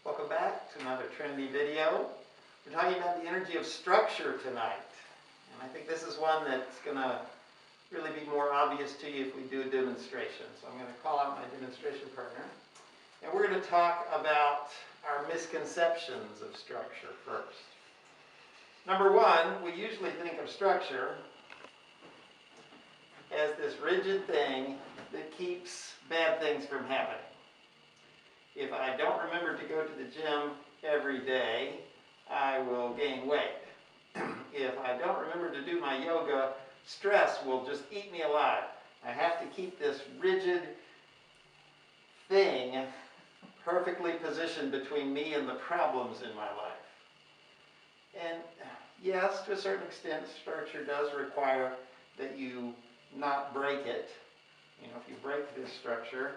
Welcome back to another Trinity video. We're talking about the energy of structure tonight. And I think this is one that's going to really be more obvious to you if we do a demonstration. So I'm going to call out my demonstration partner. And we're going to talk about our misconceptions of structure first. Number one, we usually think of structure as this rigid thing that keeps bad things from happening. If I don't remember to go to the gym every day, I will gain weight. If I don't remember to do my yoga, stress will just eat me alive. I have to keep this rigid thing perfectly positioned between me and the problems in my life. And yes, to a certain extent, structure does require that you not break it. You know, if you break this structure,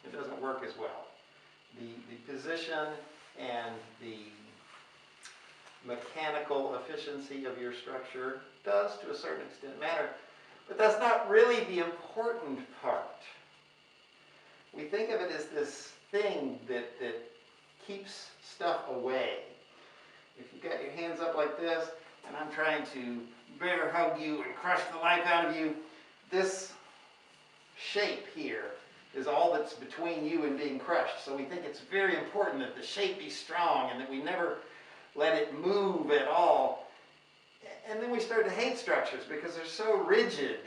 it doesn't work as well. The position and the mechanical efficiency of your structure does, to a certain extent, matter. But that's not really the important part. We think of it as this thing that keeps stuff away. If you've got your hands up like this, and I'm trying to bear hug you and crush the life out of you, this shape here is all that's between you and being crushed. So we think it's very important that the shape be strong and that we never let it move at all. And then we start to hate structures because they're so rigid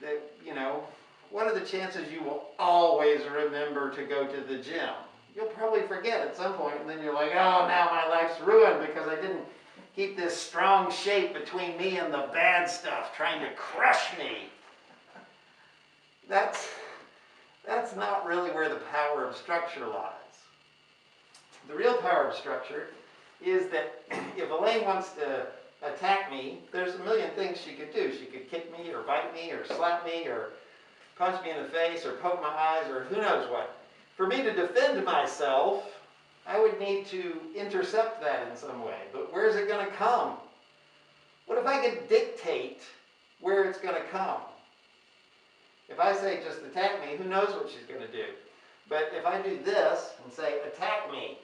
that, you know, what are the chances you will always remember to go to the gym? You'll probably forget at some point, and then you're like, oh, now my life's ruined because I didn't keep this strong shape between me and the bad stuff trying to crush me. That's not really where the power of structure lies. The real power of structure is that if Elaine wants to attack me, there's a million things she could do. She could kick me or bite me or slap me or punch me in the face or poke my eyes or who knows what. For me to defend myself, I would need to intercept that in some way. But where's it going to come? What if I could dictate where it's going to come? If I say just attack me, who knows what she's going to do? But if I do this and say attack me,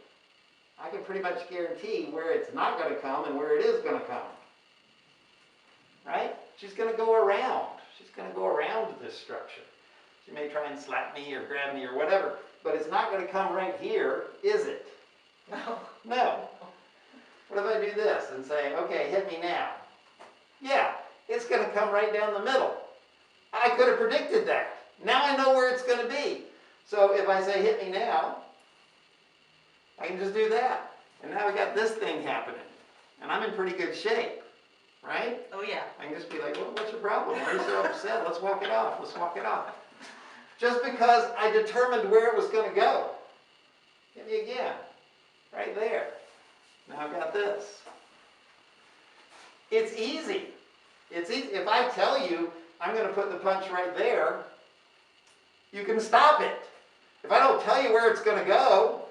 I can pretty much guarantee where it's not going to come and where it is going to come. Right? She's going to go around. She's going to go around this structure. She may try and slap me or grab me or whatever, but it's not going to come right here, is it? No. No. What if I do this and say, okay, hit me now? Yeah, it's going to come right down the middle. I could have predicted that. Now I know where it's going to be. So if I say hit me now, I can just do that. And now we got this thing happening. And I'm in pretty good shape. Right? Oh, yeah. I can just be like, well, what's your problem? Why are you so upset? Let's walk it off. Let's walk it off. Just because I determined where it was going to go. Hit me again. Right there. Now I've got this. It's easy. It's easy. If I tell you I'm going to put the punch right there, you can stop it. If I don't tell you where it's going to go,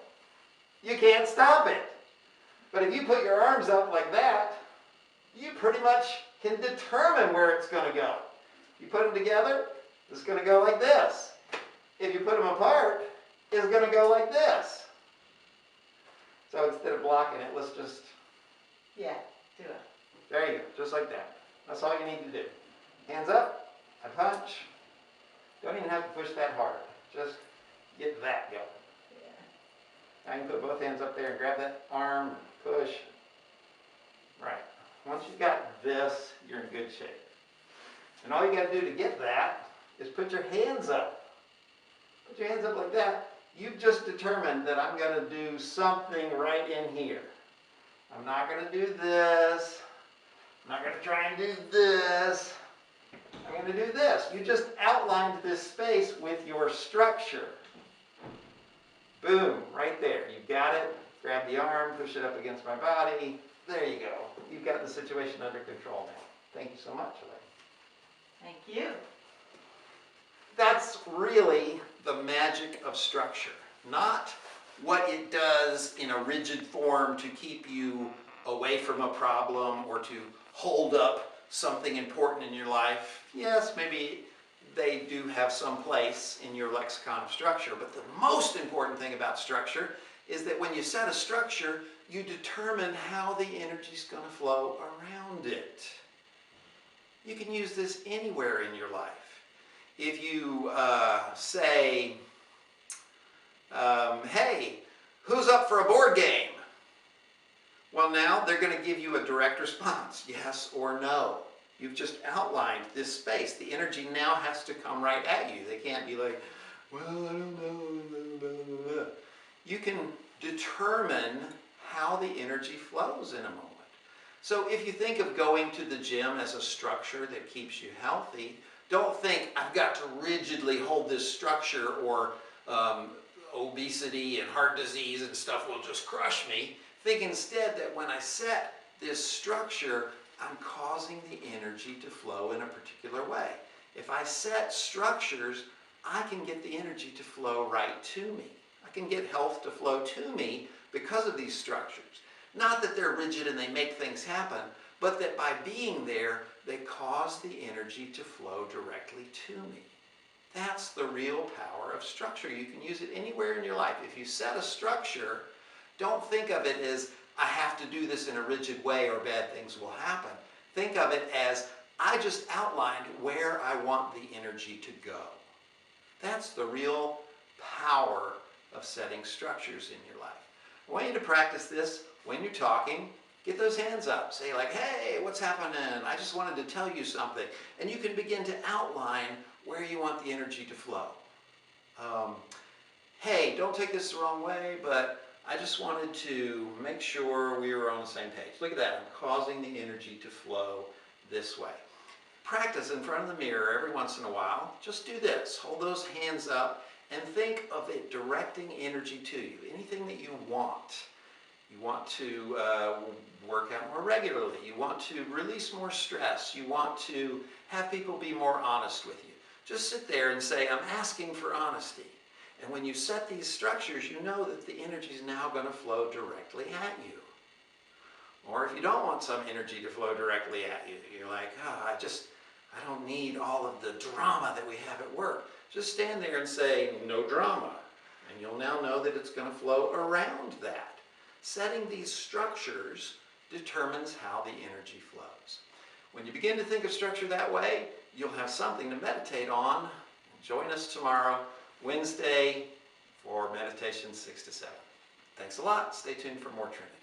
you can't stop it. But if you put your arms up like that, you pretty much can determine where it's going to go. You put them together, it's going to go like this. If you put them apart, it's going to go like this. So instead of blocking it, let's just... Yeah, do it. There you go, just like that. That's all you need to do. Hands up, I punch. Don't even have to push that hard. Just get that going. Yeah. I can put both hands up there and grab that arm, push. Right. Once you've got this, you're in good shape. And all you got to do to get that is put your hands up. Put your hands up like that. You've just determined that I'm going to do something right in here. I'm not going to do this. I'm not going to try and do this. I'm going to do this. You just outlined this space with your structure. Boom, right there. You've got it. Grab the arm, push it up against my body. There you go. You've got the situation under control now. Thank you so much, Elaine. Thank you. That's really the magic of structure. Not what it does in a rigid form to keep you away from a problem or to hold up something important in your life. Yes, maybe they do have some place in your lexicon of structure, but the most important thing about structure is that when you set a structure, you determine how the energy is going to flow around it. You can use this anywhere in your life. If you say, hey, who's up for a board game? Well, now they're going to give you a direct response, yes or no. You've just outlined this space. The energy now has to come right at you. They can't be like, well, I don't know. You can determine how the energy flows in a moment. So if you think of going to the gym as a structure that keeps you healthy, don't think, I've got to rigidly hold this structure or obesity and heart disease and stuff will just crush me. Think instead that when I set this structure, I'm causing the energy to flow in a particular way. If I set structures, I can get the energy to flow right to me. I can get health to flow to me because of these structures. Not that they're rigid and they make things happen, but that by being there, they cause the energy to flow directly to me. That's the real power of structure. You can use it anywhere in your life. If you set a structure, don't think of it as, I have to do this in a rigid way or bad things will happen. Think of it as, I just outlined where I want the energy to go. That's the real power of setting structures in your life. I want you to practice this when you're talking. Get those hands up. Say like, hey, what's happening? I just wanted to tell you something. And you can begin to outline where you want the energy to flow. Hey, don't take this the wrong way, but I just wanted to make sure we were on the same page. Look at that. I'm causing the energy to flow this way. Practice in front of the mirror every once in a while. Just do this. Hold those hands up and think of it directing energy to you. Anything that you want. You want to work out more regularly. You want to release more stress. You want to have people be more honest with you. Just sit there and say, I'm asking for honesty. And when you set these structures, you know that the energy is now going to flow directly at you. Or if you don't want some energy to flow directly at you, you're like, I don't need all of the drama that we have at work. Just stand there and say, no drama. And you'll now know that it's going to flow around that. Setting these structures determines how the energy flows. When you begin to think of structure that way, you'll have something to meditate on. Join us tomorrow, Wednesday, for meditation 6 to 7. Thanks a lot. Stay tuned for more Trinity.